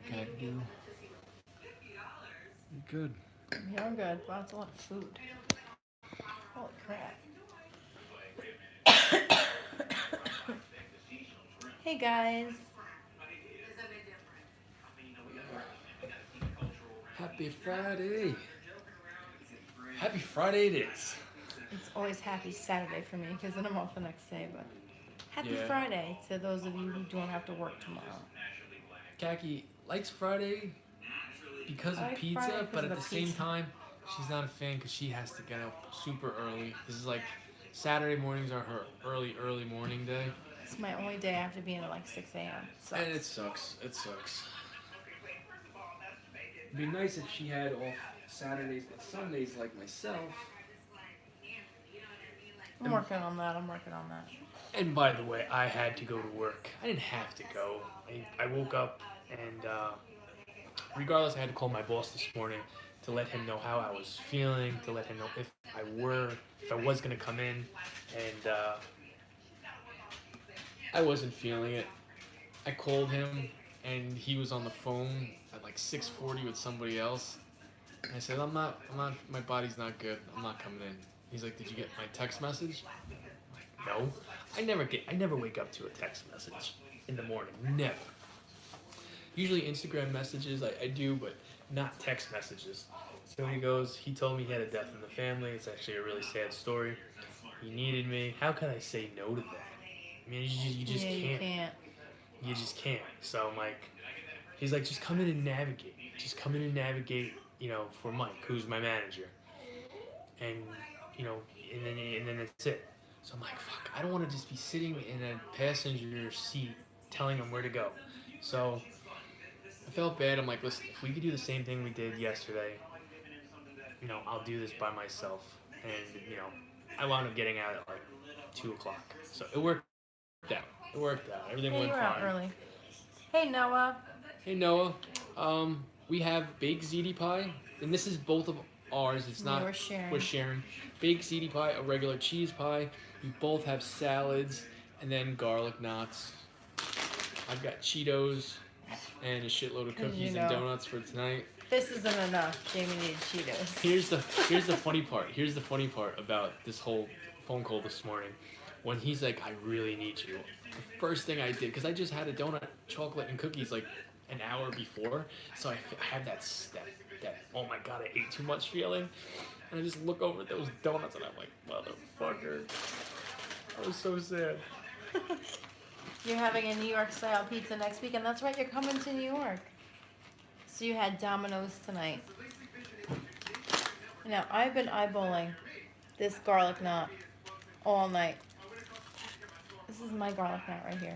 cat do? You good? Yeah, I'm good. Wow, that's a lot of food. Holy crap. Hey guys. Happy Friday. Happy Friday it is. It's always happy Saturday for me because then I'm off the next day, but happy Yeah. Friday to those of you who don't have to work tomorrow. Kaki likes Friday because I of like Friday pizza, because but of at the the same pizza. time, she's not a fan because she has to get up super early. This is like Saturday mornings are her early morning day. It's my only day I have to be in at like 6 a.m. It And sucks. it sucks. It sucks. It'd be nice if she had off Saturdays and Sundays like myself. I'm And, working on that. I'm working on that. and by the way, I had to go to work. I didn't have to go. I woke up and regardless, I had to call my boss this morning to let him know how I was feeling, to let him know if I was gonna come in, and I wasn't feeling it. I called him, and he was on the phone at like 6:40 with somebody else. And I said, I'm not, my body's not good. I'm not coming in. He's like, did you get my text message? I'm like, no. I never wake up to a text message in the morning. Never. Usually Instagram messages I do, but not text messages. So he told me he had a death in the family. It's actually a really sad story. He needed me. How can I say no to that? I mean, you just Yeah, you can't. can't. You just can't. So I'm like, he's like, just come in and navigate. Just come in and navigate, for Mike, who's my manager. And, you know, and then that's it. So I'm like, fuck, I don't want to just be sitting in a passenger seat telling him where to go. So I felt bad. I'm like, listen, if we could do the same thing we did yesterday, I'll do this by myself. And, I wound up getting out at like 2 o'clock. So it worked out. It worked out. Everything went Hey, fine. you're out early. Hey, Noah. Hey, Noah. We have baked ziti pie. And this is both of ours. It's Yeah, not, we're sharing. we're sharing. Baked ziti pie, a regular cheese pie. We both have salads and then garlic knots. I've got Cheetos and a shitload of Because cookies and donuts for tonight. this isn't enough. Jamie needed Cheetos. Here's the funny part. Here's the funny part about this whole phone call this morning. When he's like, I really need you. The first thing I did, because I just had a donut, chocolate, and cookies like an hour before, so I had that oh my god, I ate too much feeling, and I just look over at those donuts and I'm like, motherfucker. I was so sad. You're having a New York style pizza next week, and that's right, you're coming to New York. So you had Domino's tonight. Now, I've been eyeballing this garlic knot all night. This is my garlic knot right here.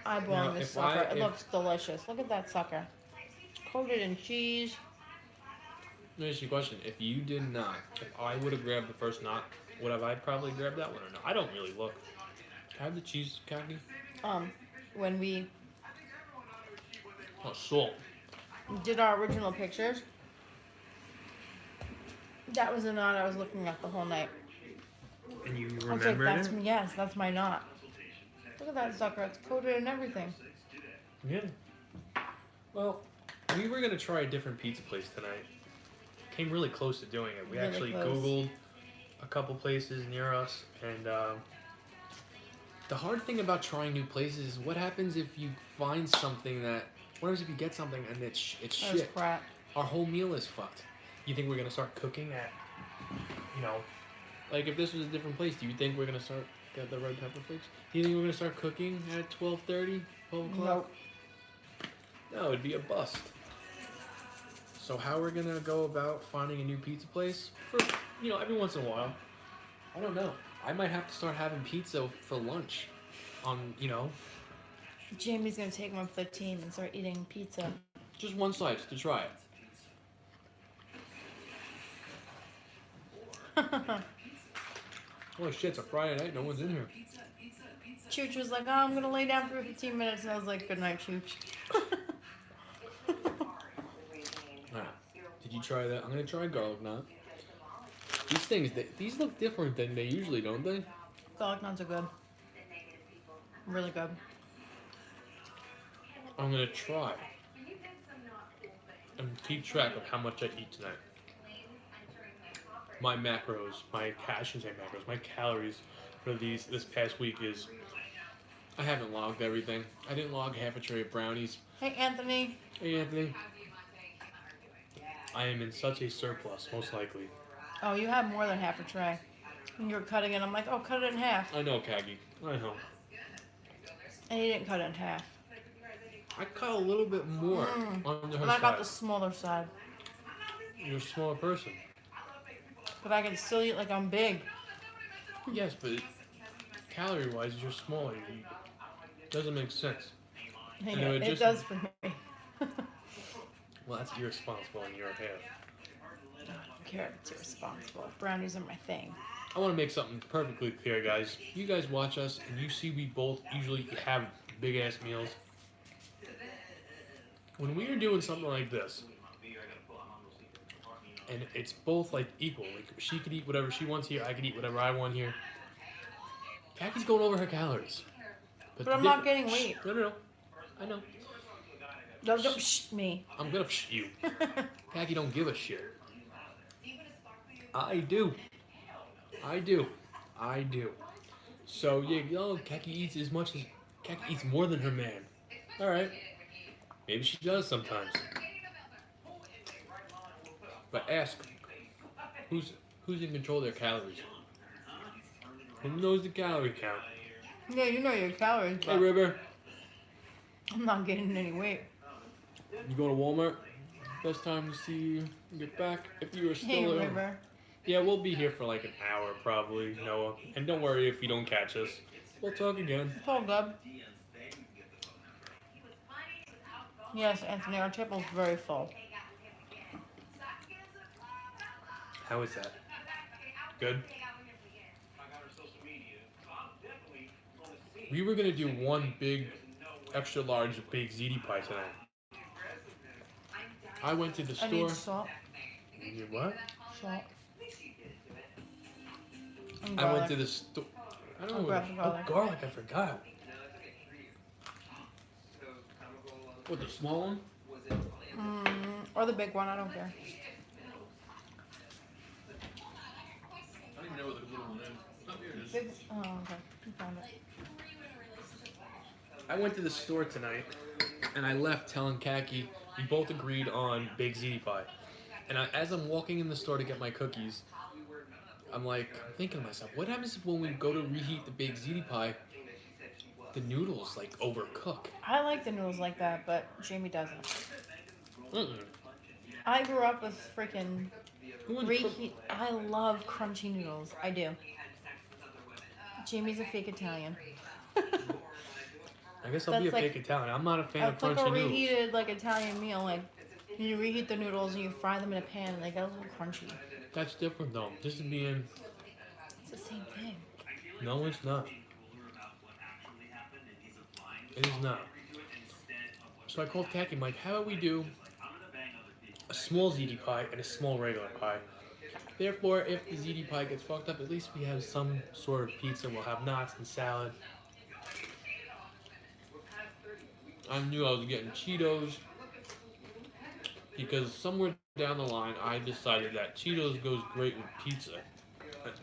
Eyeballing this sucker. It looks delicious. Look at that sucker. Coated in cheese. Let me ask you a question. If you did not, if I would have grabbed the first knot, would have I probably grabbed that one or no? I don't really look. Can I have the cheese, Khaki? When we Salt. did our original pictures, that was the knot I was looking at the whole night. And you I was like, remember it? yes, that's my knot. Look at that sucker. It's coated in everything. Yeah. Well, we were going to try a different pizza place tonight. Came really close to doing it. We Really actually close. Googled a couple places near us. And the hard thing about trying new places is what happens if you find something that... What happens if you get something and it's That was shit? crap. Our whole meal is fucked. You think we're going to start cooking at, like if this was a different place, do you think we're going to start get the red pepper flakes? Do you think we're going to start cooking at 12:30, 12 o'clock? Nope. No, it'd be a bust. So how we're going to go about finding a new pizza place? For, every once in a while. I don't know. I might have to start having pizza for lunch on, Jamie's gonna take one for the team and start eating pizza. just one slice to try it. Holy shit, it's a Friday night. No one's in here. Chooch was like, oh, I'm gonna lay down for 15 minutes, and I was like, good night, Chooch. Did you try that? I'm gonna try garlic knot. These things, these look different than they usually, don't they? Garlic knots are good. Really good. I'm gonna try and keep track of how much I eat tonight. My macros, I shouldn't say macros, my calories for this past week is I haven't logged everything. I didn't log half a tray of brownies. Hey, Anthony. Hey Anthony, I am in such a surplus, most likely. Oh, you have more than half a tray. When you were cutting it, I'm like, oh, cut it in half. I know, Kagi. I know. And you didn't cut it in half. I cut a little bit more on her And I side. got the smaller side. You're a smaller person. But I can still eat like I'm big. Yes, but calorie-wise, you're smaller. It doesn't make sense. Yeah, And it does for me. Well, that's irresponsible on your half. I don't care if it's irresponsible. Brownies are my thing. I want to make something perfectly clear, guys. You guys watch us, and you see we both usually have big-ass meals. When we are doing something like this, and it's both like equal, like she could eat whatever she wants here, I could eat whatever I want here. Kaki's going over her calories. But I'm not getting weight. No. I know. Don't shh me. I'm gonna psh you. Kaki don't give a shit. I do. So yeah, Kaki eats as much as Kaki eats more than her man. All right. Maybe she does sometimes. But ask, who's in control of their calories? Who knows the calorie count? Yeah, you know your calories. Hey, River. I'm not getting any weight. You go to Walmart? Best time to see you get back if you are still Hey, there. River. Yeah, we'll be here for like an hour probably, Noah. And don't worry if you don't catch us. We'll talk again. It's all good. Yes, Anthony, our table's very full. How is that? Good? We were gonna do one big, extra large, big ziti pie tonight. I went to the store. I need salt. You need what? Salt. And I garlic. went to the store. I don't know. grab the garlic. Oh, garlic! I forgot. What, the small one? Or the big one, I don't care. I don't even know what the little one is. Oh, here it is. Big, oh, okay. You found it. I went to the store tonight, and I left telling Kaki we both agreed on big ziti pie. And as I'm walking in the store to get my cookies, I'm thinking to myself, what happens if when we go to reheat the big ziti pie, the noodles overcook? I like the noodles like that, but Jamie doesn't. Mm-mm. I grew up with freaking Who wants reheat. I love crunchy noodles. I do. Jamie's a fake Italian. I guess I'll be a That's fake Italian. I'm not a fan of It's like crunchy a noodles. reheated Italian meal. Like you reheat the noodles and you fry them in a pan and they get a little crunchy. That's different though. This is being... It's the same thing. No, it's not. It is not. So I called Kaki. I'm like, how about we do a small ziti pie and a small regular pie? Therefore, if the ziti pie gets fucked up, at least we have some sort of pizza. We'll have nuts and salad. I knew I was getting Cheetos because somewhere down the line I decided that Cheetos goes great with pizza.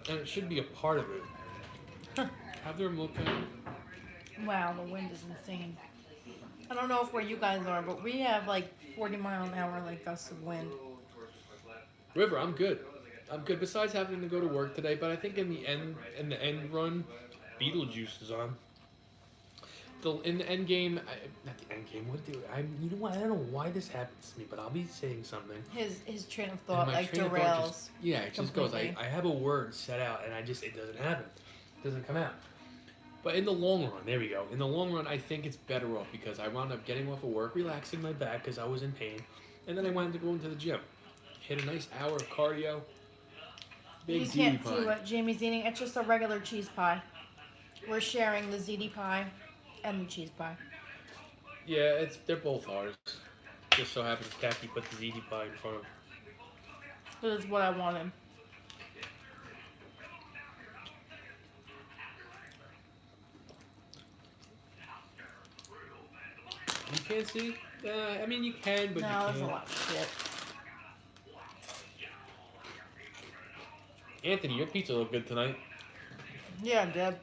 And it should be a part of it. Have their milk in. Wow, the wind is insane. I don't know if where you guys are, but we have 40-mile-an-hour gusts of wind. River, I'm good. I'm good. Besides having to go to work today, but I think in the end run, Beetlejuice is on. In the end game, not the end game. You know what? I don't know why this happens to me, but I'll be saying something. His train of thought my train of thought derails. It just goes. I completely. have a word set out, and it doesn't happen. It doesn't come out. But in the long run, there we go. In the long run, I think it's better off because I wound up getting off of work, relaxing my back because I was in pain, and then I wanted to go into the gym, hit a nice hour of cardio. Big You ziti can't pie. see what Jamie's eating. It's just a regular cheese pie. We're sharing the ziti pie and the cheese pie. Yeah, they're both ours. Just so happens Kaki put the ziti pie in front of. This is what I wanted. You can't see? I mean, you can, but No, you there's a can't. lot of shit. Anthony, your pizza looked good tonight. Yeah, Deb.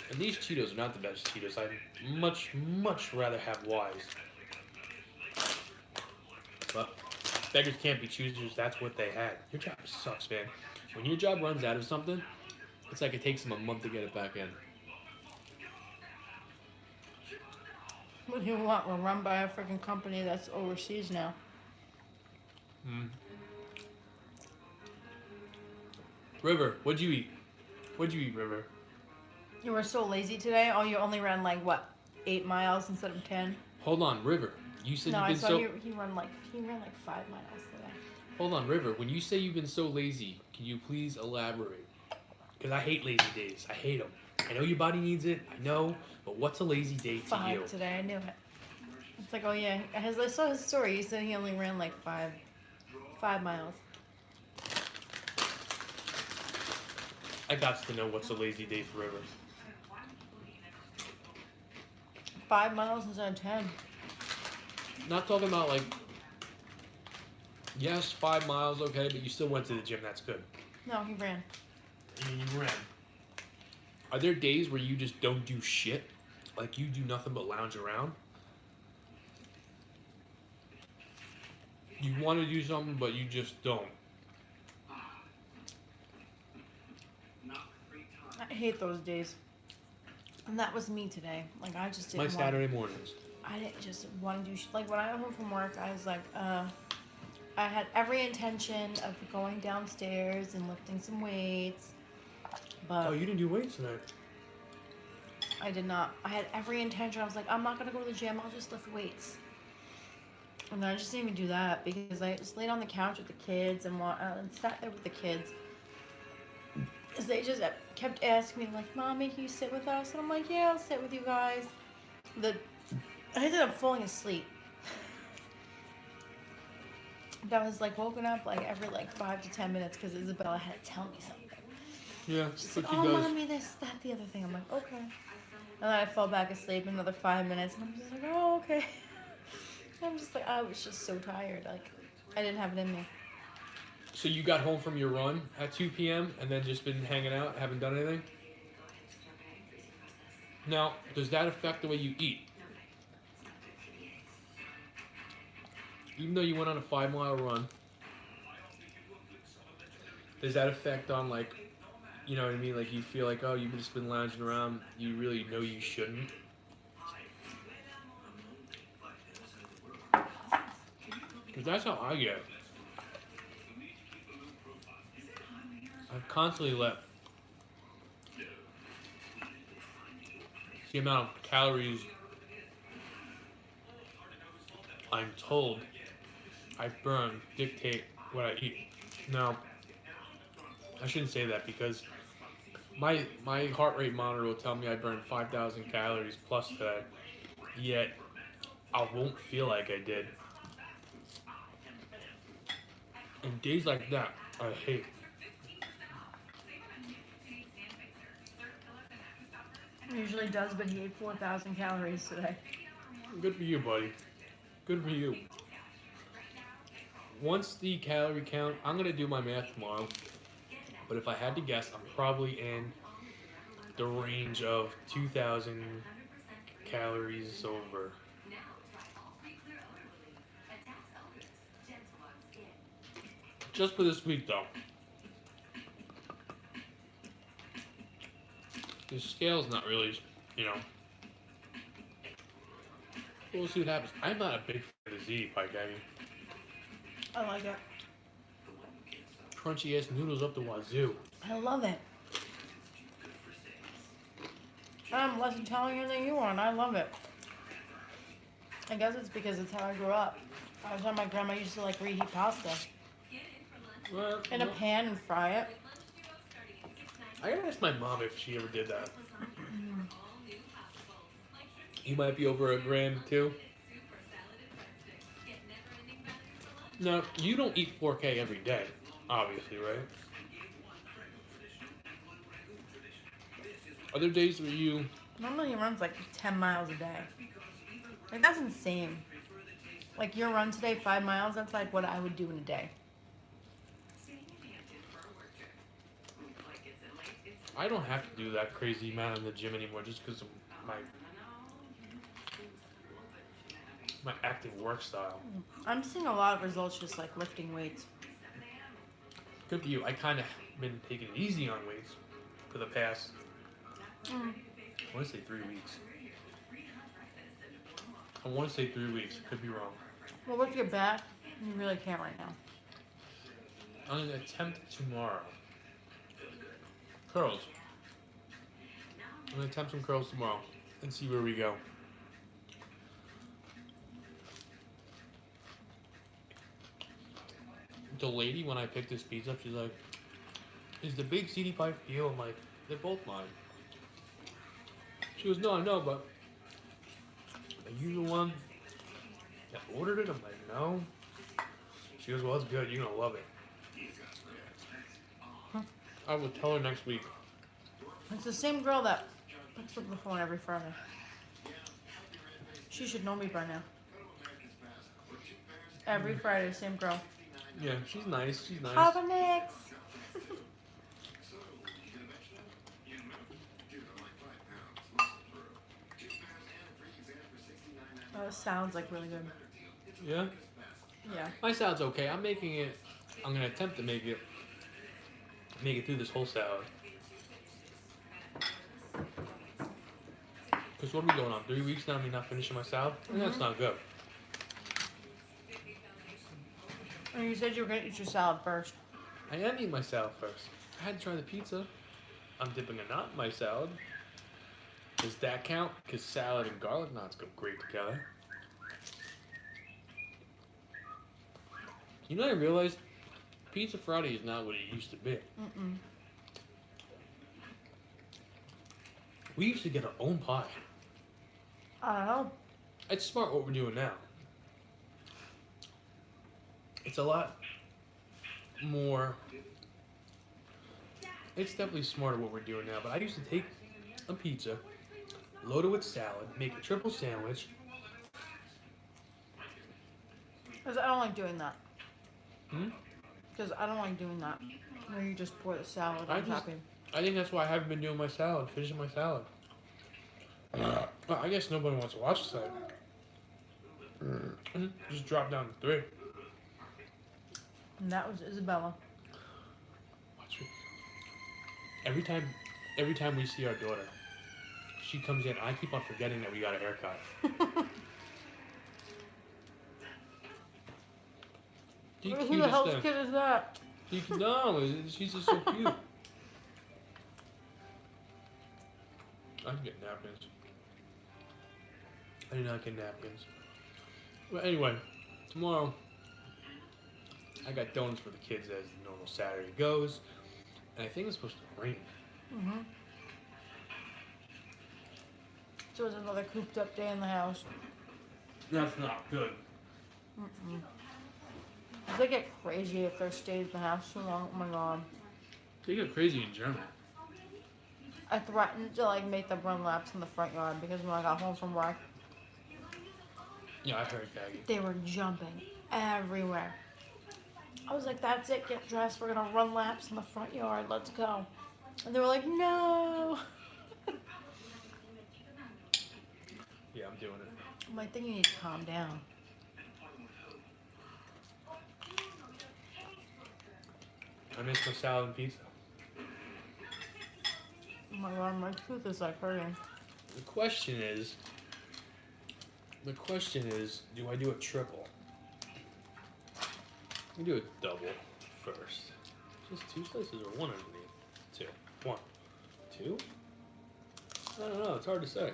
And these Cheetos are not the best Cheetos. I'd much rather have Wise. But beggars can't be choosers. That's what they had. Your job sucks, man. When your job runs out of something, it's like it takes them a month to get it back in. What do you want? We're run by a freaking company that's overseas now. River, what'd you eat? What'd you eat, River? You were so lazy today. Oh, you only ran like what, 8 miles instead of 10? Hold on, River. You said No, you've I been saw so. he ran like 5 miles today. Hold on, River. When you say you've been so lazy, can you please elaborate? Because I hate lazy days. I hate them. I know your body needs it. I know, but what's a lazy day to 5 you? today. I knew it. It's like, oh yeah. I saw his story. He said he only ran like 5 miles. I got to know what's a lazy day for River. 5 miles instead of 10. Not talking about like. Yes, 5 miles, okay, but you still went to the gym. That's good. No, he ran. You ran. Are there days where you just don't do shit? Like you do nothing but lounge around? You want to do something, but you just don't. I hate those days. And that was me today. Like, I just My didn't Saturday mornings. I didn't just want to do shit. Like, when I got home from work, I was like, I had every intention of going downstairs and lifting some weights. But Oh, you didn't do weights tonight. I did not. I had every intention. I was like, I'm not going to go to the gym. I'll just lift weights. And I just didn't even do that because I just laid on the couch with the kids and sat there with the kids. Because they just kept asking me, like, Mommy, can you sit with us? And I'm like, yeah, I'll sit with you guys. I ended up falling asleep. But I was, like, woken up, like, every, like, 5 to 10 minutes because Isabella had to tell me something. Yeah, She's but like, you oh, guys. Mommy, this, that, the other thing. I'm like, okay. And then I fell back asleep another 5 minutes. And I'm just like, oh, okay. I'm just like, I was just so tired. Like, I didn't have it in me. So you got home from your run at 2 p.m. and then just been hanging out, haven't done anything? Now, does that affect the way you eat? Even though you went on a 5-mile run, does that affect on, like, you know what I mean? Like, you feel like, oh, you've just been lounging around, you really know you shouldn't? Because that's how I get. I've constantly let the amount of calories I'm told I burn dictate what I eat. Now, I shouldn't say that because my heart rate monitor will tell me I burned 5,000 calories plus today, yet I won't feel like I did. And days like that, I hate. Usually does, but he ate 4,000 calories today. Good for you, buddy. Good for you. Once the calorie count, I'm going to do my math tomorrow. But if I had to guess, I'm probably in the range of 2,000 calories over. Just for this week, though. The scale's not really, you know. We'll see what happens. I'm not a big fan of the ziti pie, Gabby. I like it. Crunchy ass noodles up the wazoo. I love it. I'm less Italian than you are, and I love it. I guess it's because it's how I grew up. I was on my grandma used to like reheat pasta Well, in a pan and fry it. I gotta ask my mom if she ever did that. You might be over a gram too. No, you don't eat 4K every day, obviously, right? Are there days where you Normally he runs like 10 miles a day. Like, that's insane. Like, your run today, 5 miles, that's like what I would do in a day. I don't have to do that crazy amount in the gym anymore just because of my active work style. I'm seeing a lot of results just like lifting weights. Good for you. I kind of been taking it easy on weights for the past, I want to say 3 weeks. I want to say 3 weeks. Could be wrong. Well, with your back, you really can't right now. I'm going to attempt tomorrow. Curls. I'm going to attempt some curls tomorrow and see where we go. The lady, when I picked this pizza up, she's like, "Is the big ziti pie for you?" I'm like, "They're both mine." She goes, "No, I know, but are you the one that ordered it?" I'm like, "No." She goes, "Well, it's good. You're going to love it." I will tell her next week. It's the same girl that picks up the phone every Friday. She should know me by now. Every Friday, same girl. Yeah, she's nice. She's nice. Papa Nix. Oh, it sounds like really good. Yeah? Yeah. My salad's okay. I'm making it. I'm going to attempt to make it through this whole salad. Because what are we going on? 3 weeks now of me not finishing my salad? And that's not good. And you said you were going to eat your salad first. I am eating my salad first. I had to try the pizza. I'm dipping a knot in my salad. Does that count? Because salad and garlic knots go great together. You know, I realized Pizza Friday is not what it used to be. Mm-mm. We used to get our own pie. I don't know. It's smart what we're doing now. It's a lot more. It's definitely smarter what we're doing now. But I used to take a pizza, load it with salad, make a triple sandwich. Because I don't like doing that. Hmm? Because I don't like doing that. Where you just pour the salad on topping. I think that's why I haven't been doing my salad, finishing my salad. Well, I guess nobody wants to watch the salad. Just drop down to 3. And that was Isabella. Watch it. Every time we see our daughter, she comes in. I keep on forgetting that we got a haircut. Who the hell's kid is that? No, she's just so cute. I can get napkins. I do not get napkins. But anyway, tomorrow I got donuts for the kids as the normal Saturday goes. And I think it's supposed to rain. Mm-hmm. So it's another cooped up day in the house. That's not good. Mm-mm. They get crazy if they're staying in the house too long. Oh my god. They get crazy in Germany. I threatened to like make them run laps in the front yard because when I got home from work, Yeah, I heard that. they were jumping everywhere. I was like, that's it, get dressed, we're gonna run laps in the front yard, let's go. And they were like, no. Yeah, I'm doing it. I'm like, then you need to calm down. I miss my salad and pizza. Oh my god, my tooth is like hurting. The question is, do I do a triple? I do a double first. Just 2 slices or 1 underneath? 2. 1. 2? I don't know. It's hard to say.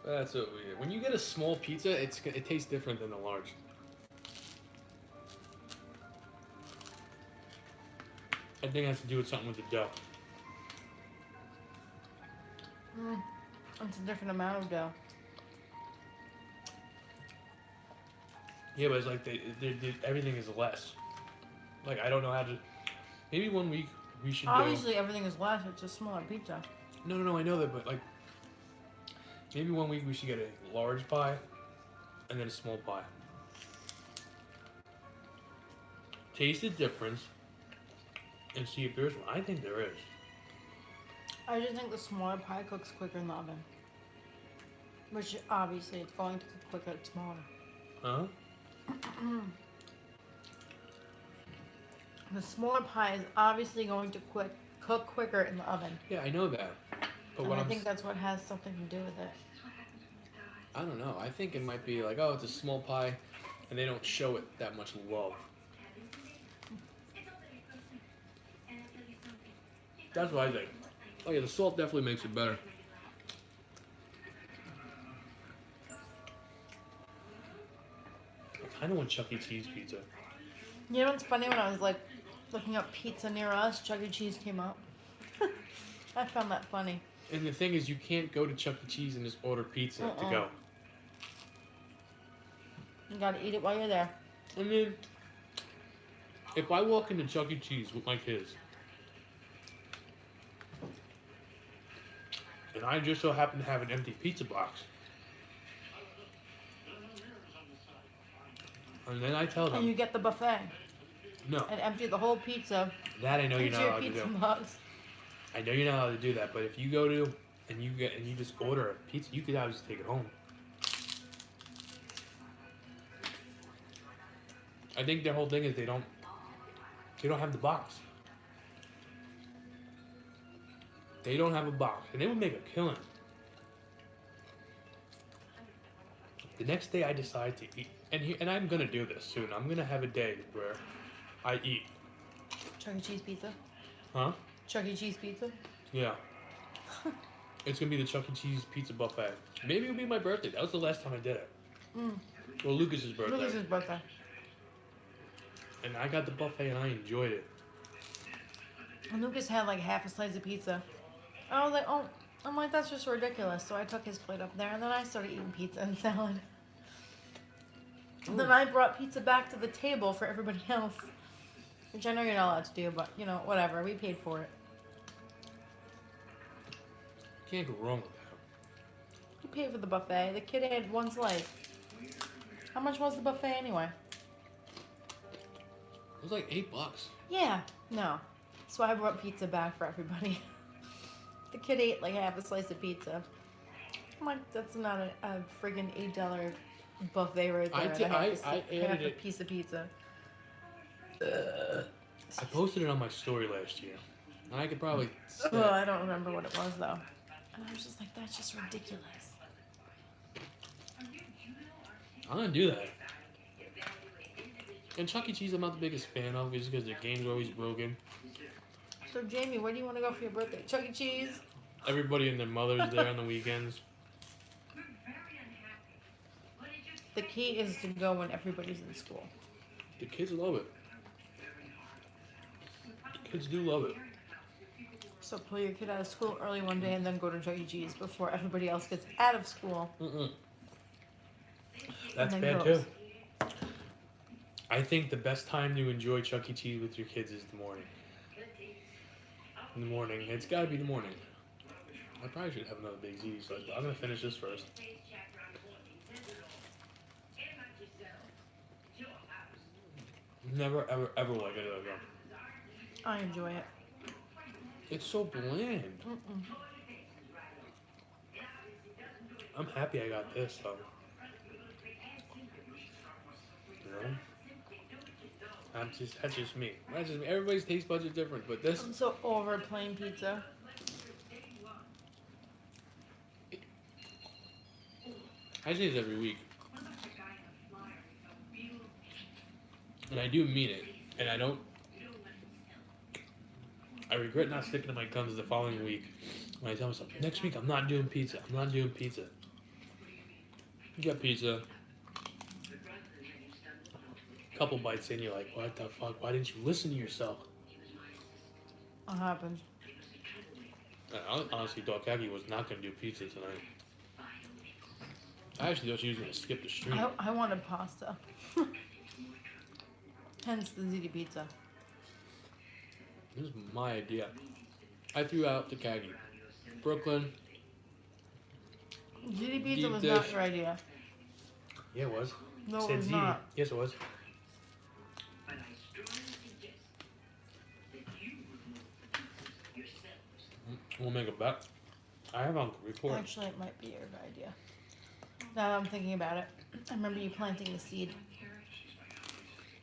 That's what we do. When you get a small pizza, it tastes different than the large. I think it has to do with something with the dough. It's a different amount of dough. Yeah, but it's like everything is less. Like, I don't know how to. Maybe one week we should Obviously, everything is less. It's a smaller pizza. No, I know that, but like maybe one week we should get a large pie and then a small pie. Taste the difference and see if there's one. I think there is. I just think the smaller pie cooks quicker in the oven. Which obviously it's going to cook quicker, it's smaller. Huh? The smaller pie is obviously going to cook quicker in the oven. Yeah, I know that. But And what I I'm think that's what has something to do with it. I don't know. I think it might be like, oh, it's a small pie, and they don't show it that much love. that's what I think. Oh yeah, the salt definitely makes it better. I kind of want Chuck E. Cheese pizza. You know what's funny? When I was like looking up pizza near us, Chuck E. Cheese came up. I found that funny. And the thing is, you can't go to Chuck E. Cheese and just order pizza to go. You gotta eat it while you're there. I mean, if I walk into Chuck E. Cheese with my kids, and I just so happen to have an empty pizza box, and then I tell And you them, get the buffet no, and empty the whole pizza that I know you're into not your allowed to pizza do. box. I know you're not allowed to do that, but if you go to and you just order a pizza, you could obviously take it home. I think their whole thing is they don't have the box. They don't have a box, and they would make a killing. The next day, I decide to eat, and I'm gonna do this soon. I'm gonna have a day where I eat. Chuck E. Cheese pizza? Huh? Chuck E. Cheese pizza? Yeah. It's gonna be the Chuck E. Cheese pizza buffet. Maybe it'll be my birthday. That was the last time I did it. Well, Lucas's birthday. Lucas's birthday. And I got the buffet and I enjoyed it. And Lucas had like half a slice of pizza. I was like, oh, I'm like, that's just ridiculous. So I took his plate up there and then I started eating pizza and salad. And then I brought pizza back to the table for everybody else. Which I know you're not allowed to do, but you know, whatever. We paid for it. Can't go wrong with that. You paid for the buffet. The kid had one slice. How much was the buffet anyway? It was like $8. Yeah, no. So I brought pizza back for everybody. The kid ate like half a slice of pizza. I'm like, that's not a friggin' $8 buffet right there. I added half a it. piece of pizza. I posted it on my story last year. I could probably. Oh, I don't remember what it was though. And I was just like, that's just ridiculous. I'm gonna do that. And Chuck E. Cheese, I'm not the biggest fan of, just because their games are always broken. So Jamie, where do you want to go for your birthday? Chuck E. Cheese? Everybody and their mother's there on the weekends. The key is to go when everybody's in school. The kids love it. The kids do love it. So pull your kid out of school early one day and then go to Chuck E. Cheese before everybody else gets out of school. That's then bad goes. too. I think the best time to enjoy Chuck E. Cheese with your kids is the morning. In the morning. It's gotta be the morning. I probably should have another big ziti slice, but I'm gonna finish this first. Never, ever, ever like it again. I enjoy it. It's so bland. I'm happy I got this though. You know? That's just me. That's just me. Everybody's taste buds are different, but this. I'm so over plain pizza. I say this every week. And I do mean it. And I don't. I regret not sticking to my guns the following week. When I tell myself, next week I'm not doing pizza. I'm not doing pizza. You got pizza. Couple bites in, you're like, what the fuck? Why didn't you listen to yourself? What happened? I honestly thought Kagi was not going to do pizza tonight. I actually thought she was going to skip the stream. I wanted pasta. Hence the ziti pizza. This is my idea. I threw out to Kagi. Brooklyn. Ziti pizza Deep was dish. not your idea. Yeah, it was. No, it Said was ziti. not. Yes, it was. We'll make a bet. I have on record. Actually, it might be your idea. Now that I'm thinking about it, I remember you planting the seed.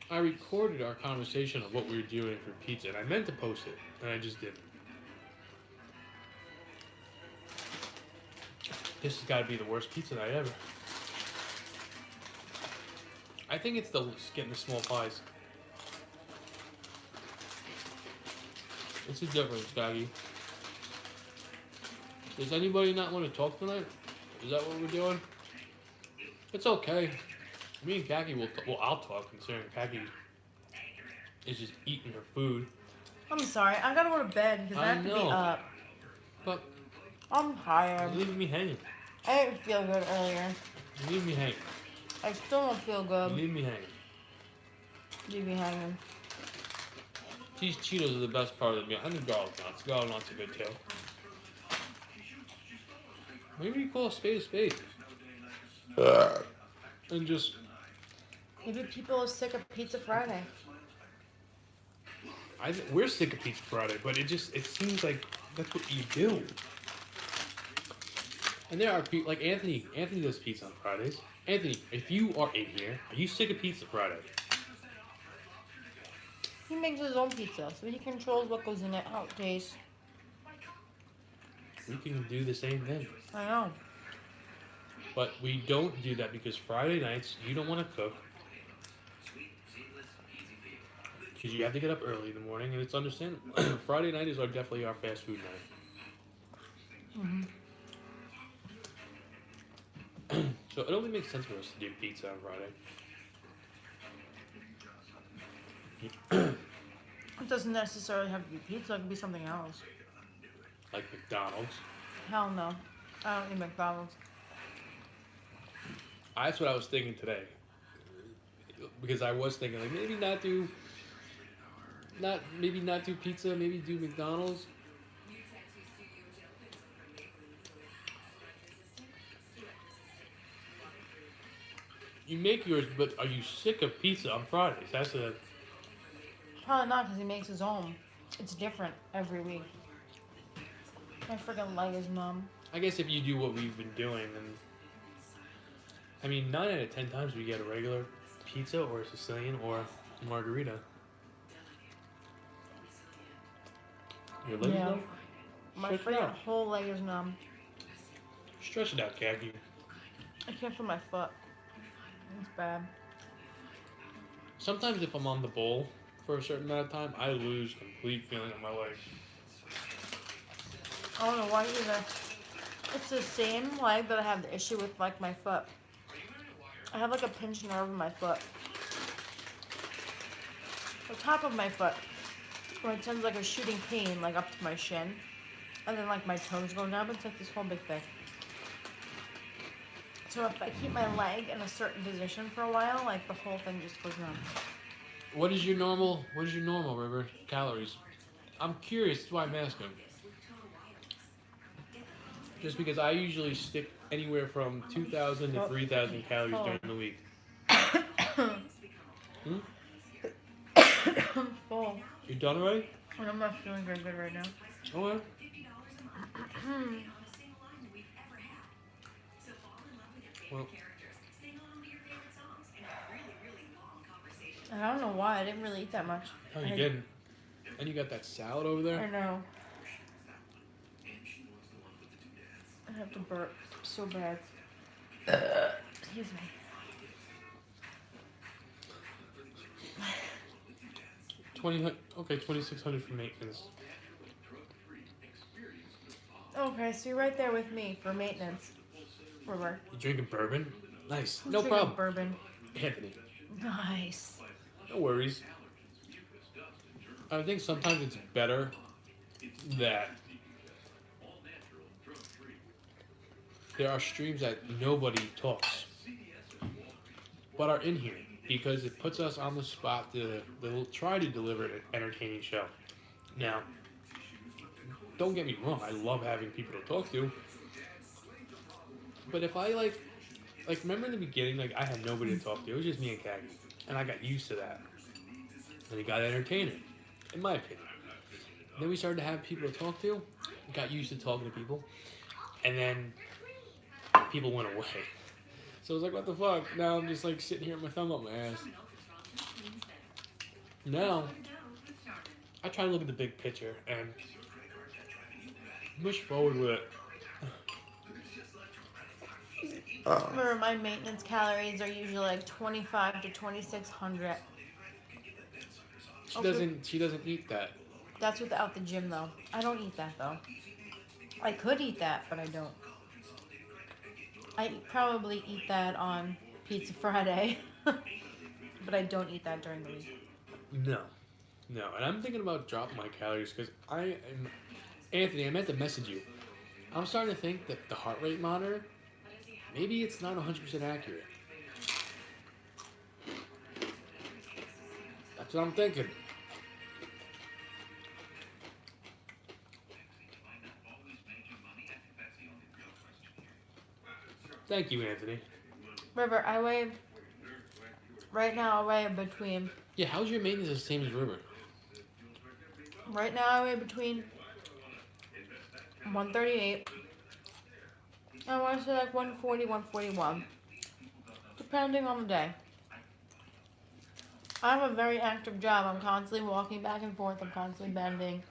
I recorded our conversation of what we were doing for pizza, and I meant to post it, and I just didn't. This has got to be the worst pizza night ever. I think it's getting the small pies. What's the difference, Gaggy? Does anybody not want to talk tonight? Is that what we're doing? It's okay. Me and Kaki will. I'll talk considering Kaki is just eating her food. I'm sorry, I gotta go to bed because I have to be know. up. But I'm tired. you're leaving me hanging. I didn't feel good earlier. You leave me hanging. I still don't feel You good. leave me hanging. Leave me hanging. These Cheetos are the best part of the meal. And the garlic knots. Garlic knots are good too. Maybe you call a spade. And just. Maybe people are sick of Pizza Friday. We're sick of Pizza Friday, but it seems like that's what you do. And there are people like Anthony. Anthony does pizza on Fridays. Anthony, if you are in here, are you sick of Pizza Friday? He makes his own pizza, so he controls what goes in it, how it tastes. We can do the same thing. I know. But we don't do that because Friday nights, you don't want to cook. Because you have to get up early in the morning, and it's understandable. Friday night is definitely our fast food night. So it only makes sense for us to do pizza on Friday. It doesn't necessarily have to be pizza, it could be something else. Like McDonald's. Hell no. I don't eat McDonald's. That's what I was thinking today. Because I was thinking, like, maybe not do pizza, maybe do McDonald's. You make yours, but are you sick of pizza on Fridays? That's a... Probably not, because he makes his own. It's different every week. My freaking leg is numb. I guess if you do what we've been doing, then... I mean, 9 out of 10 times we get a regular pizza or a Sicilian or a margarita. Your legs Yeah. numb? My Stretch it freaking out. whole leg is numb. Stretch it out, Khaki. I can't feel my foot. It's bad. Sometimes if I'm on the bowl for a certain amount of time, I lose complete feeling of my legs. I don't know why either. It's the same leg that I have the issue with, like, my foot. I have, like, a pinched nerve in my foot. The top of my foot. Where it sends, like, a shooting pain, like, up to my shin. And then, like, my toes go numb. It's like this whole big thing. So if I keep my leg in a certain position for a while, like, the whole thing just goes numb. What is your normal, River, calories? I'm curious, that's why I'm asking. Just because I usually stick anywhere from 2,000 to 3,000 calories during the week. I'm full. You done already? And I'm not feeling very good right now. Okay. Well, And I don't know why. I didn't really eat that much. how you getting? And you got that salad over I there? know. I have to burp so bad. Excuse me. Okay, 2,600 for maintenance. Okay, so you're right there with me for maintenance. River. You drinking bourbon? Nice. I'm No drinking problem. Bourbon. Anthony, Nice. no worries. I think sometimes it's better that there are streams that nobody talks, but are in here because it puts us on the spot to try to deliver an entertaining show. Now, don't get me wrong, I love having people to talk to. But if I like remember in the beginning, like I had nobody to talk to. It was just me and Kagi, and I got used to that. And it got entertaining, in my opinion. Then we started to have people to talk to. Got used to talking to people, and then people went away. So I was like, what the fuck? Now I'm just like sitting here with my thumb up my ass. Now, I try to look at the big picture and push forward with it. Remember, my maintenance calories are usually like 25 to 2,600. She doesn't eat that. That's without the gym, though. I don't eat that, though. I could eat that, but I don't. I probably eat that on Pizza Friday, but I don't eat that during the week. No. And I'm thinking about dropping my calories because Anthony, I meant to message you. I'm starting to think that the heart rate monitor, maybe it's not 100% accurate. That's what I'm thinking. Thank you, Anthony. River, right now I weigh between, Yeah, how's your maintenance the same as River? right now I weigh between 138, I want to say like 140, 141, depending on the day. I have a very active job. I'm constantly walking back and forth. I'm constantly bending.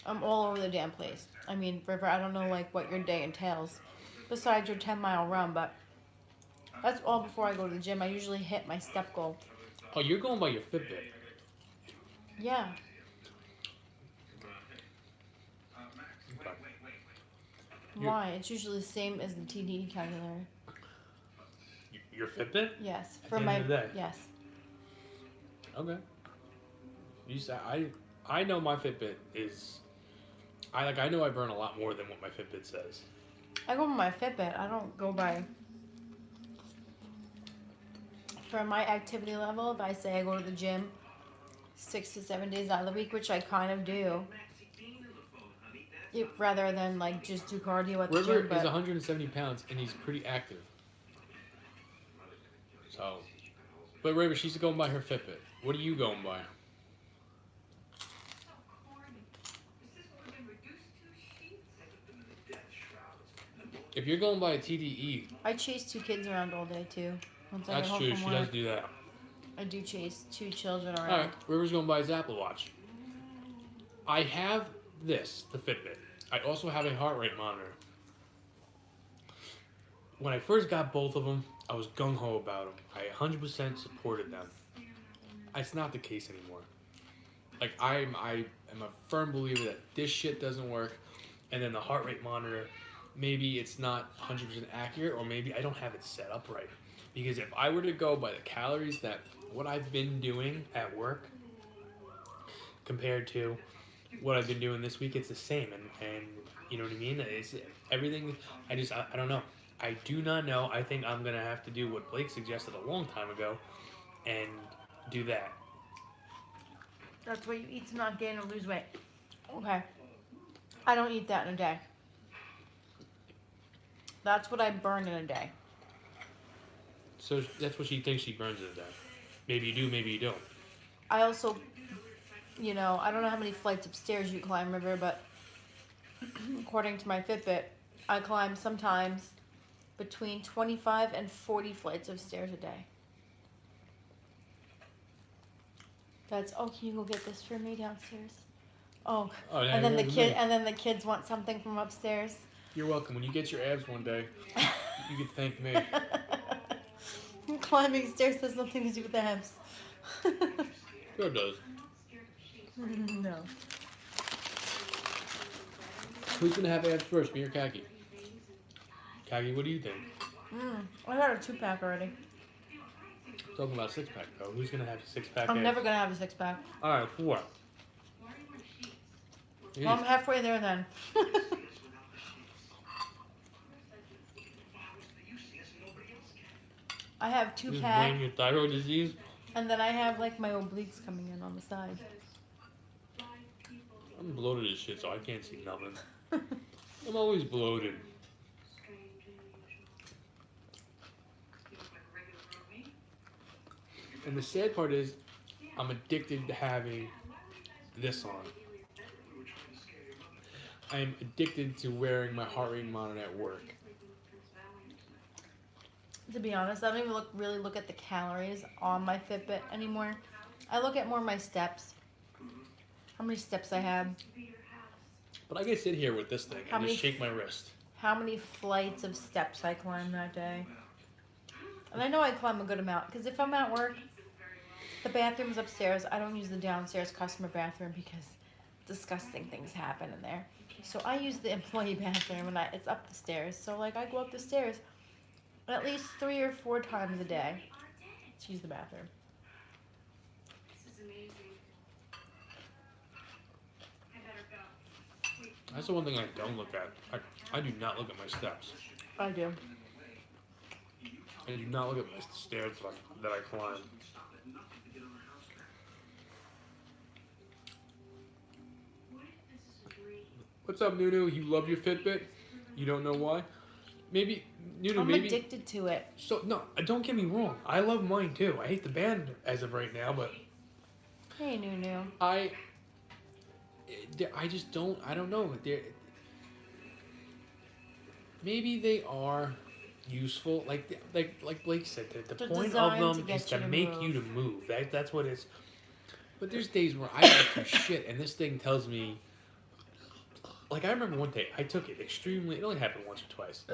I'm all over the damn place. I mean, River, I don't know like what your day entails besides your 10-mile run, but that's all before I go to the gym. I usually hit my step goal. Oh, you're going by your Fitbit. Yeah. Okay. Why? It's usually the same as the TDE calculator. Your Fitbit? Yes. At the end of the day? Yes. Okay. You said I know my Fitbit is I know I burn a lot more than what my Fitbit says. I go by my Fitbit. I don't go by. For my activity level, if I say I go to the gym 6 to 7 days out of the week, which I kind of do, rather than like just do cardio at the River gym. But is 170 pounds and he's pretty active. So, but River, she's going by her Fitbit. What are you going by? If you're going by a TDE, I chase 2 kids around all day too. Once I get that's home true. from She work, does do that. I do chase 2 children around. all right, River's going by his Apple Watch. I have this, the Fitbit. I also have a heart rate monitor. When I first got both of them, I was gung-ho about them. I 100% supported them. It's not the case anymore. Like, I am a firm believer that this shit doesn't work, and then the heart rate monitor, maybe it's not 100% accurate, or maybe I don't have it set up right. Because if I were to go by the calories that what I've been doing at work compared to what I've been doing this week, it's the same. And you know what I mean? It's everything. I don't know. I do not know. I think I'm going to have to do what Blake suggested a long time ago and do that. That's what you eat to not gain or lose weight. Okay. I don't eat that in a day. That's what I burn in a day. So that's what she thinks she burns in a day. Maybe you do, maybe you don't. I also, I don't know how many flights of stairs you climb, River, but according to my Fitbit, I climb sometimes between 25 and 40 flights of stairs a day. Can you go get this for me downstairs? Oh, yeah, and then the kids want something from upstairs. You're welcome. When you get your abs one day, you can thank me. Climbing stairs has nothing to do with abs. Sure it does. No. Who's gonna have abs first, me or Kaki? Kagi, what do you think? I got a 2-pack already. Talking about a 6-pack though. Who's gonna have a 6-pack? I'm never gonna have a 6-pack. All right, 4. Well, I'm halfway there then. I have Just 2-pack, blame your thyroid disease. and then I have like my obliques coming in on the side. I'm bloated as shit, so I can't see nothing. I'm always bloated. And the sad part is, I'm addicted to having this on. I'm addicted to wearing my heart rate monitor at work. To be honest, I don't even really look at the calories on my Fitbit anymore. I look at more my steps. How many steps I have. But I can sit here with this thing and just shake my wrist. How many flights of steps I climbed that day. And I know I climb a good amount, because if I'm at work, the bathroom's upstairs. I don't use the downstairs customer bathroom because disgusting things happen in there. So I use the employee bathroom, and it's up the stairs. So like I go up the stairs at least 3 or 4 times a day to use the bathroom. That's the one thing I don't look at. I do not look at my steps. I do. I do not look at my stairs that I climb. What's up, Nunu? You love your Fitbit? You don't know why? Maybe, Nunu, I'm maybe... addicted to it. So, no, don't get me wrong. I love mine, too. I hate the band as of right now, but... Hey, Nunu. I just don't... I don't know. Maybe they are useful. Like Blake said, the They're point of designed them to is get to you to make move. you to move. That's what it's... But there's days where I don't do shit, and this thing tells me... Like, I remember one day, I took it extremely... It only happened once or twice.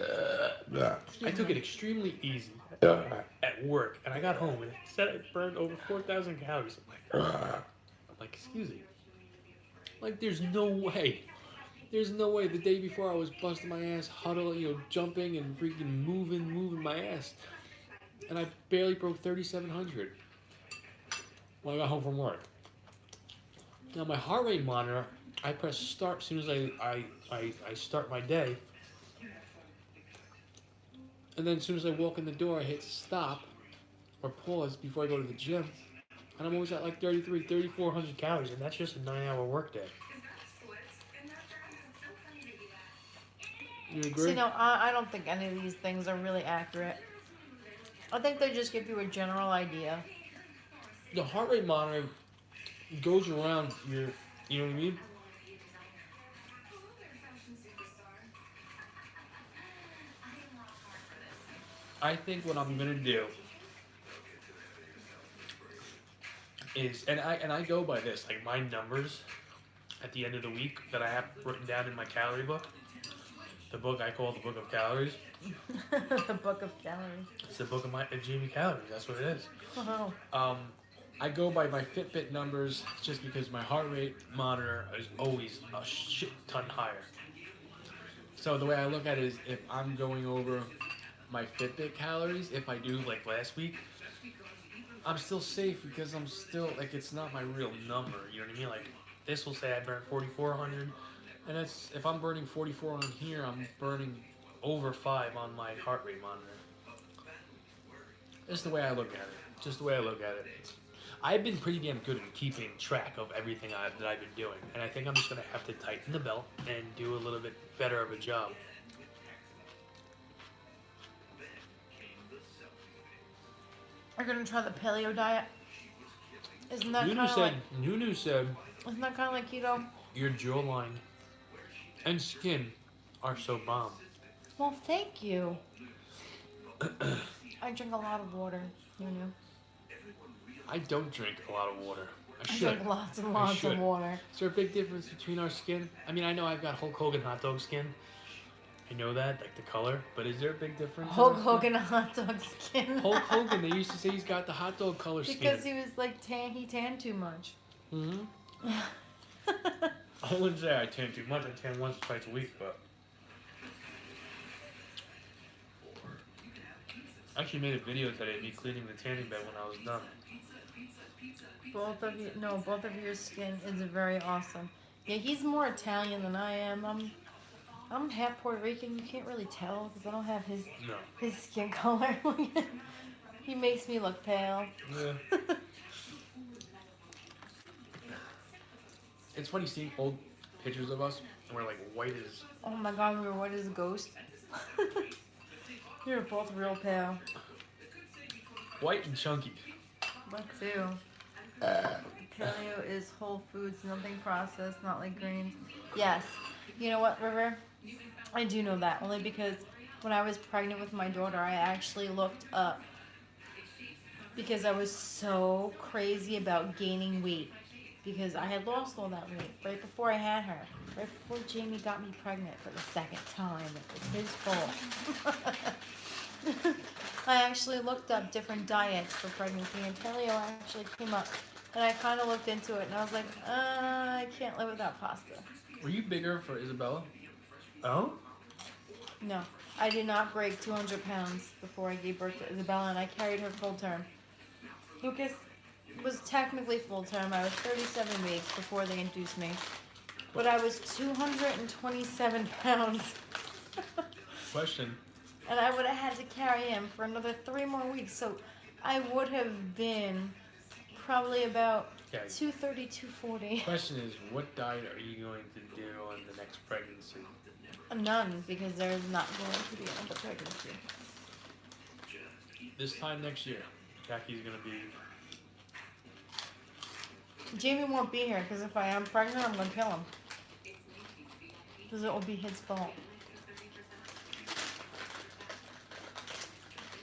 I took it extremely easy at work, and I got home, and it said I burned over 4,000 calories. I'm like, excuse me. Like, there's no way. There's no way. The day before, I was busting my ass, jumping and freaking moving my ass. And I barely broke 3,700 when I got home from work. Now, my heart rate monitor... I press start as soon as I start my day. And then as soon as I walk in the door, I hit stop or pause before I go to the gym. And I'm always at like 3,400 calories, and that's just a 9-hour workday. You agree? See, no, I don't think any of these things are really accurate. I think they just give you a general idea. The heart rate monitor goes around your, you know what I mean? I think what I'm gonna do is, and I go by this, like my numbers at the end of the week that I have written down in my calorie book. The book I call the Book of Calories. The Book of Calories. It's the book of Jamie Calories. That's what it is. Oh. I go by my Fitbit numbers just because my heart rate monitor is always a shit ton higher. So the way I look at it is, if I'm going over my Fitbit calories, if I do like last week, I'm still safe because I'm still, like, it's not my real number, you know what I mean? Like, this will say I burned 4,400, and that's, if I'm burning 44 on here, I'm burning over 5 on my heart rate monitor. That's the way I look at it. Just the way I look at it. I've been pretty damn good at keeping track of everything that I've been doing, and I think I'm just going to have to tighten the belt and do a little bit better of a job. Are you gonna try the paleo diet? Isn't that kind of like... Nunu said, Isn't that kind of like keto? your jawline and skin are so bomb. Well, thank you. I drink a lot of water, Nunu. I don't drink a lot of water. I I should. drink lots and lots of water. Is there a big difference between our skin? I mean, I know I've got Hulk Hogan hot dog skin. I know that, like the color, but is there a big difference? Hulk Hogan hot dog skin. Hulk Hogan, they used to say he's got the hot dog color skin. Because he was like he tanned too much. Mm-hmm. I wouldn't say I tan too much. I tan once or twice a week, but... I actually made a video today of me cleaning the tanning bed when I was done. Both of your skin is very awesome. Yeah, he's more Italian than I am. I'm half Puerto Rican. You can't really tell because I don't have his skin color. He makes me look pale. Yeah. It's funny seeing old pictures of us, and we're like white as. Oh my god, we were white as a ghost. We were both real pale. White and chunky. What too? Paleo is whole foods, nothing processed, not like greens. Yes. You know what, River? I do know that only because when I was pregnant with my daughter, I actually looked up because I was so crazy about gaining weight because I had lost all that weight right before I had her. Right before Jamie got me pregnant for the second time. It was his fault. I actually looked up different diets for pregnancy, and paleo actually came up. And I kind of looked into it, and I was like, I can't live without pasta. Were you bigger for Isabella? Oh? No, I did not break 200 pounds before I gave birth to Isabella, and I carried her full term. Lucas was technically full term. I was 37 weeks before they induced me. But I was 227 pounds. Question. And I would have had to carry him for another 3 more weeks. So I would have been probably about Okay. 230, 240. Question is, what diet are you going to do on the next pregnancy? None, because there's not going to be another pregnancy. This time next year, Jackie's gonna be. Jamie won't be here, because if I am pregnant, I'm going to kill him. Because it will be his fault.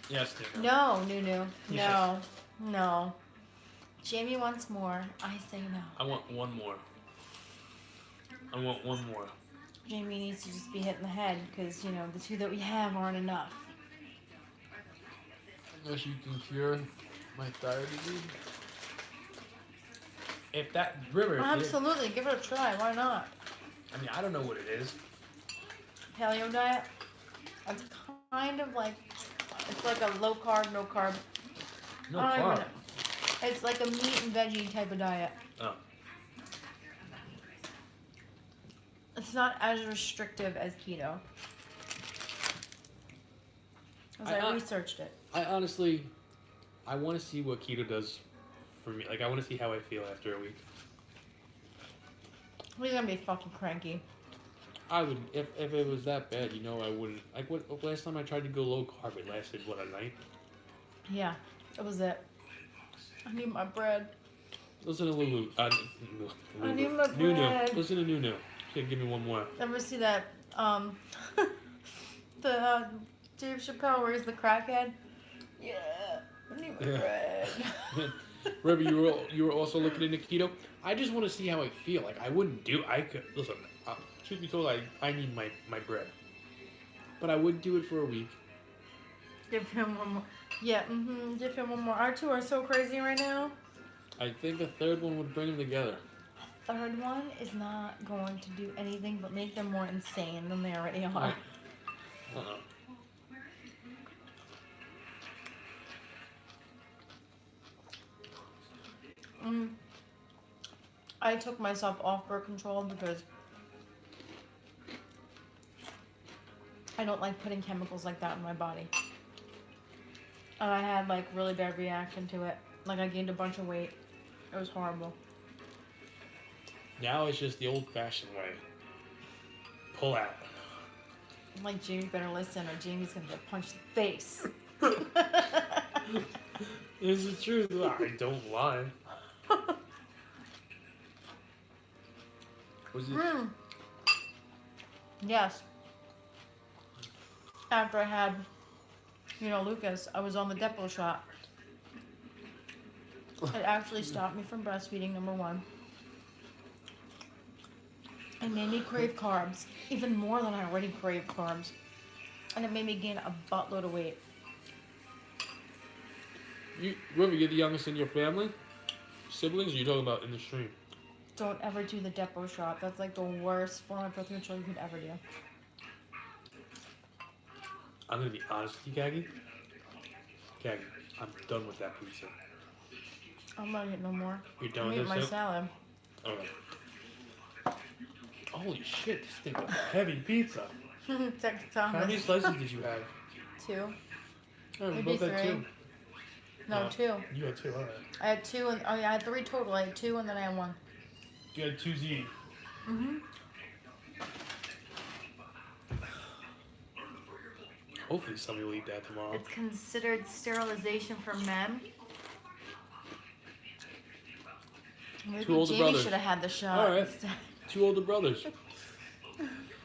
Yes, Nina. No, Nunu. Yes. No. No. Jamie wants more. I say no. I want one more. I want one more. Jamie needs to just be hit in the head, because, you know, the 2 that we have aren't enough. Unless you can cure my thyroid disease. If that River. Absolutely. Give it a try. Why not? I mean, I don't know what it is. Paleo diet. It's kind of like, it's like a low carb, no carb. No I don't even carb. know. It's like a meat and veggie type of diet. Oh. It's not as restrictive as keto. Because I researched it. I honestly, I want to see what keto does for me. Like, I want to see how I feel after a week. He's gonna be fucking cranky. I would, if it was that bad, you know, I wouldn't. Like, what last time I tried to go low carb, it lasted, what, a night? Yeah, that was it. I need my bread. Listen to Lulu. I need my Nunu. bread. Listen to Nunu. She said, give me one more. Ever see that, the, Dave Chappelle where he's the crackhead? Yeah, I need my bread. River, you were also looking into keto. I just want to see how I feel. Like, I wouldn't do. I could listen. Truth be told, I need my bread, but I would do it for a week. Give him one more. Yeah, give him one more. Our 2 are so crazy right now. I think a third one would bring them together. A third one is not going to do anything but make them more insane than they already are. I took myself off birth control because I don't like putting chemicals like that in my body. And I had like really bad reaction to it. Like I gained a bunch of weight. It was horrible. Now it's just the old-fashioned way. Pull out. Like Jamie better listen or Jamie's gonna get punched in the face. This is true. I don't lie. Was it? Yes. After I had, Lucas, I was on the depot shot. It actually stopped me from breastfeeding, number 1. It made me crave carbs, even more than I already craved carbs. And it made me gain a buttload of weight. River, you're the youngest in your family? Siblings? Or you talking about in the stream? Don't ever do the depot shot. That's like the worst form of birth control you could ever do. I'm gonna be honest with you, Gaggy. Gaggy, I'm done with that pizza. I'm not getting no more. You're done I'm with eating this? my salad. Okay. Holy shit, this thing was a heavy pizza. Text How many Thomas. slices did you have? 2. Oh, we Maybe both had 3. 2. No, 2. You had 2, alright. I had 2, and I had 3 total. I had 2, and then I had 1. You had 2 ziti. Hopefully somebody will eat that tomorrow. It's considered sterilization for men. Maybe Two older Jamie brothers. should have had the shot. All right. instead. 2 older brothers.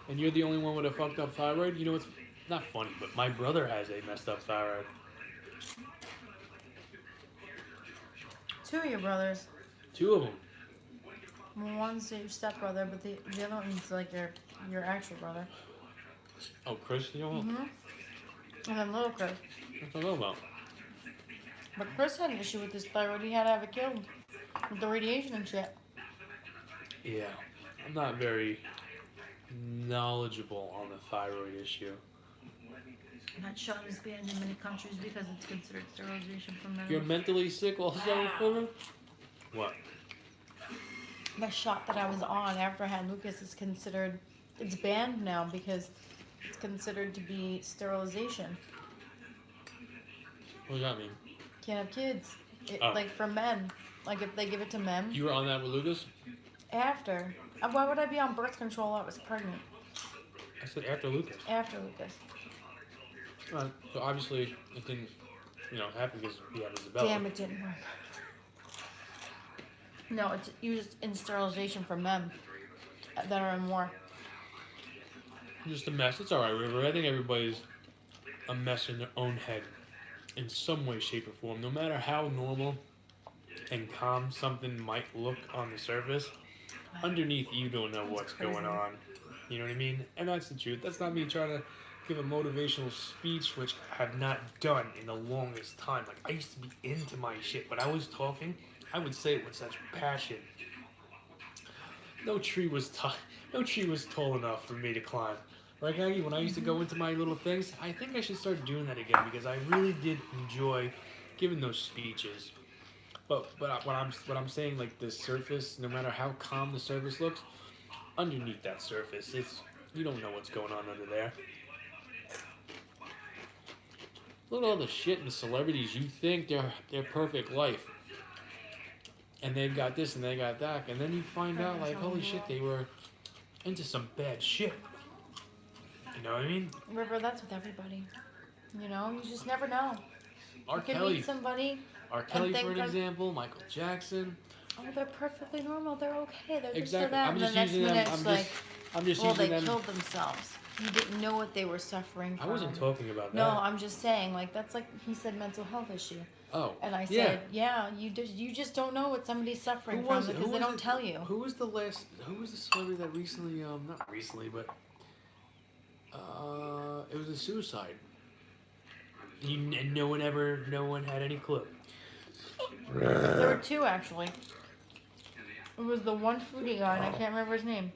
And you're the only one with a fucked up thyroid? You know what's not funny, but My brother has a messed up thyroid. 2 of your brothers. 2 of them. Well, one's your stepbrother, but the other one's like your actual brother. Oh, Chris, you know what? And then little Chris. What I know about? But Chris had an issue with his thyroid. He had to have it killed with the radiation and shit. Yeah. I'm not very knowledgeable on the thyroid issue. That shot is banned in many countries because it's considered sterilization for men. You're mentally sick also? What? The shot that I was on after I had Lucas is considered, it's banned now because it's considered to be sterilization. What does that mean? Can't have kids. Oh. Like for men. Like if they give it to men. You were on that with Lucas? After. Why would I be on birth control? I was pregnant. I said after Lucas. After Lucas. Right. So obviously it didn't, happen because he had Isabella. Damn, it didn't work. No, it's used in sterilization for men that are in war. Just a mess. It's alright, River. I think everybody's a mess in their own head in some way, shape, or form. No matter how normal and calm something might look on the surface, underneath you don't know what's going on. You know what I mean? And that's the truth. That's not me trying to give a motivational speech, which I have not done in the longest time. Like, I used to be into my shit. When I was talking, I would say it with such passion. No tree was tall enough for me to climb. Right, Aggie? When I used to go into my little things, I think I should start doing that again because I really did enjoy giving those speeches. But what I'm saying, like the surface, no matter how calm the surface looks, underneath that surface, you don't know what's going on under there. Look at all the shit and the celebrities. You think they're perfect life, and they've got this and they got that, and then you find out like, holy shit, they were into some bad shit. You know what I mean? River, that's with everybody. You just never know. R. You can Kelly, meet somebody. R. Kelly think for an that- example, Michael Jackson. Oh, they're perfectly normal. They're okay. They're just Exactly. that. I'm And just the next using them. minute, it's like, I'm just well, using they them. killed themselves. You didn't know what they were suffering I from. wasn't talking about that. No, I'm just saying, like, that's like he said mental health issue. Oh. And I Yeah. said, yeah, you just don't know what somebody's suffering Who from was it? because Who they was don't it? tell you. Who was the celebrity that recently, not recently, but it was a suicide. And no one had any clue. There were 2 actually. It was the one foodie guy, and I can't remember his name.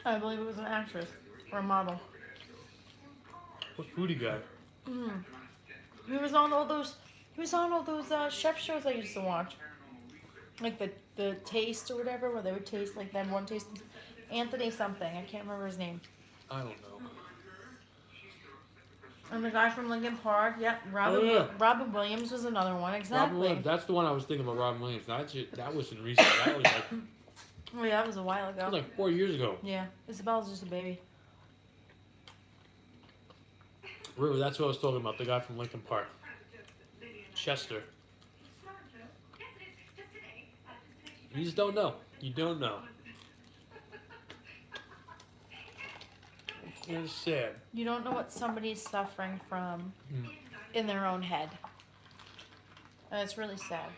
I believe it was an actress or a model. What foodie guy? He was on all those. He was on all those chef shows I used to watch, like the Taste or whatever, where they would taste like that one taste. Anthony something. I can't remember his name. I don't know. And the guy from Lincoln Park. Yeah, Robin. Oh, yeah. Robin Williams was another one. Robin Exactly. Williams. That's the one I was thinking about. Robin Williams. That wasn't recent. That was like Oh yeah, that was a while ago. 4 years ago. Yeah, Isabella's just a baby. River. That's who I was talking about. The guy from Lincoln Park. Chester. You just don't know. You don't know. It's sad. You don't know what somebody's suffering from Mm. in their own head. And it's really sad.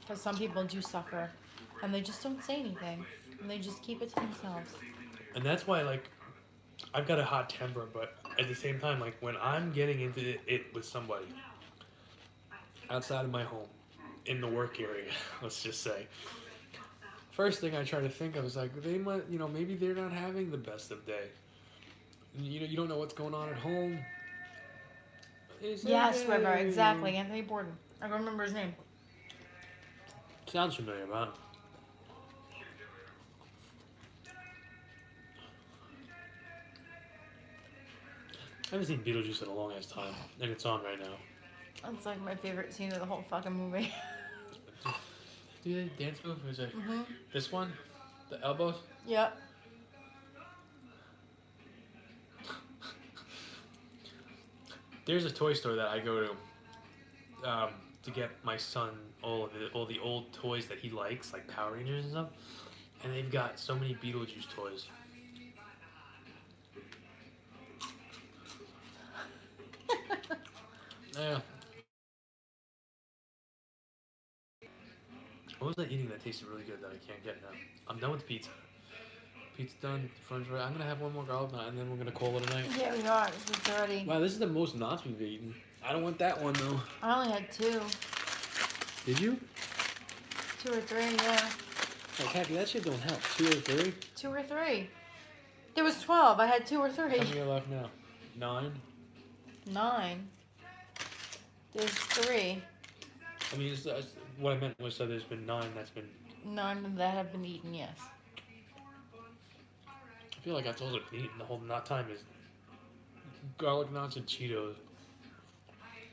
Because some people do suffer. And they just don't say anything. And they just keep it to themselves. And that's why, like, I've got a hot temper, but at the same time, like, when I'm getting into it with somebody outside of my home, in the work area, let's just say, first thing I try to think of is like, they might, maybe they're not having the best of day. You don't know what's going on at home. Yes, River, exactly. Anthony Borden. I don't remember his name. Sounds familiar, man. I haven't seen Beetlejuice in a long ass time, and it's on right now. That's like my favorite scene of the whole fucking movie. Do they dance move? Is it Mm-hmm. this one? The elbows? Yep. There's a toy store that I go to get my son all the old toys that he likes, like Power Rangers and stuff. And they've got so many Beetlejuice toys. Yeah. What was I eating that tasted really good that I can't get now? I'm done with the pizza. Pizza done. French fry. I'm gonna have one more garlic knot and then we're gonna call it a night. Yeah, we are. This is dirty. Wow, this is the most knots we've eaten. I don't want that one though. I only had 2. Did you? 2 or 3, yeah. Hey, Kathy, that shit don't help. 2 or 3? 2 or 3. There was 12. I had 2 or 3. How many are left now? 9? 9. There's 3. I mean, what I meant was there's been 9 that's been. 9 that have been eaten, yes. I feel like that's all I've been eating the whole time is garlic knots and Cheetos.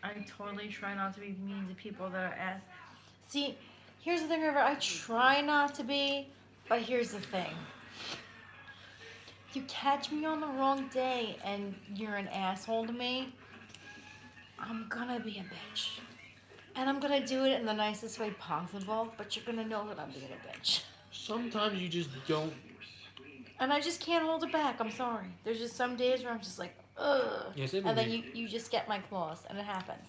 I totally try not to be mean to people that are asked. See, here's the thing, River. I try not to be, but here's the thing. If you catch me on the wrong day and you're an asshole to me, I'm gonna be a bitch. And I'm gonna do it in the nicest way possible, but you're gonna know that I'm being a bitch. Sometimes you just don't. And I just can't hold it back. I'm sorry. There's just some days where I'm just like, ugh. Yes, it And then you just get my claws, and it happens.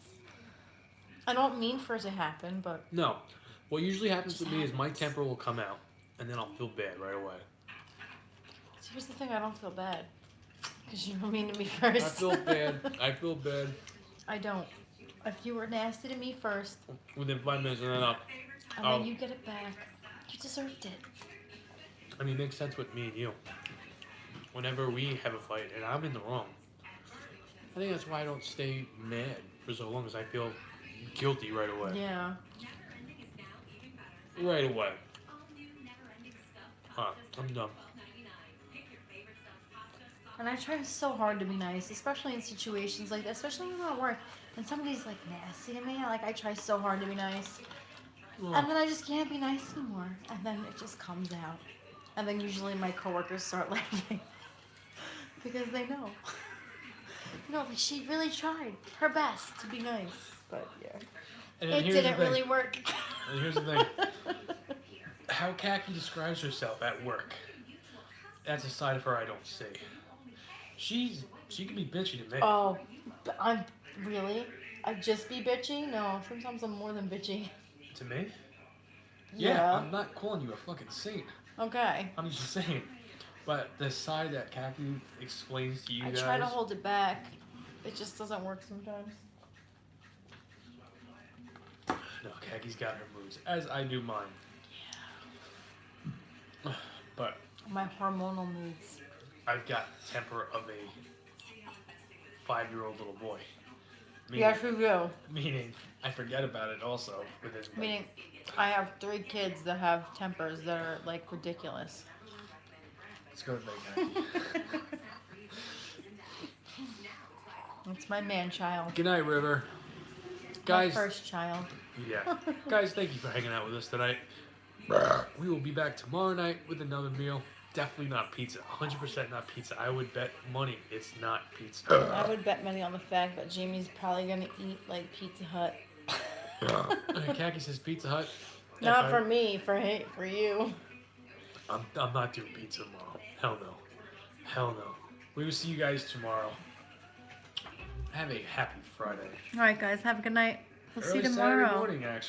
I don't mean for it to happen, but No. What usually happens to me is my temper will come out, and then I'll feel bad right away. see, here's the thing. I don't feel bad. Because you were mean to me first. I feel bad. I feel bad. I don't. If you were nasty to me first, Within 5 minutes, and then and then you get it back, you deserved it. I mean, it makes sense with me and you. Whenever we have a fight and I'm in the wrong, I think that's why I don't stay mad. for so long as I feel guilty right away. Yeah. Right away. I'm done. And I try so hard to be nice, especially in situations like that, especially when I'm at work. When somebody's like nasty to me, like I try so hard to be nice. And then I just can't be nice anymore. And then it just comes out. And then usually my coworkers start laughing. Because they know. No, like she really tried her best to be nice. But yeah. And It here's the didn't thing. really work. And here's the thing. How Kaki describes herself at work, that's a side of her I don't see. She can be bitchy to me. Oh, but I'm really? I just be bitchy? No, sometimes I'm more than bitchy. To me? Yeah, I'm not calling you a fucking saint. Okay. I'm just saying. But the side that Kaki explains to you I guys. try to hold it back. It just doesn't work sometimes. No, Kaki's got her moods, as I do mine. Yeah. But My hormonal moods. I've got the temper of a 5-year-old little boy. Yes, you do. Meaning, I forget about it also within. Meaning, I have 3 kids that have tempers that are like ridiculous. Let's go to bed, Kathy. It's my man child. Good night, River. My Guys, first child. Yeah. Guys, thank you for hanging out with us tonight. We will be back tomorrow night with another meal. Definitely not pizza. 100% not pizza. I would bet money it's not pizza. I would bet money on the fact that Jamie's probably gonna eat like Pizza Hut. Kaki says Pizza Hut. Not for me, for you. I'm not doing pizza tomorrow. Hell no. Hell no. We will see you guys tomorrow. Have a happy Friday. All right, guys, have a good night. We'll see you Early tomorrow. Saturday morning, actually.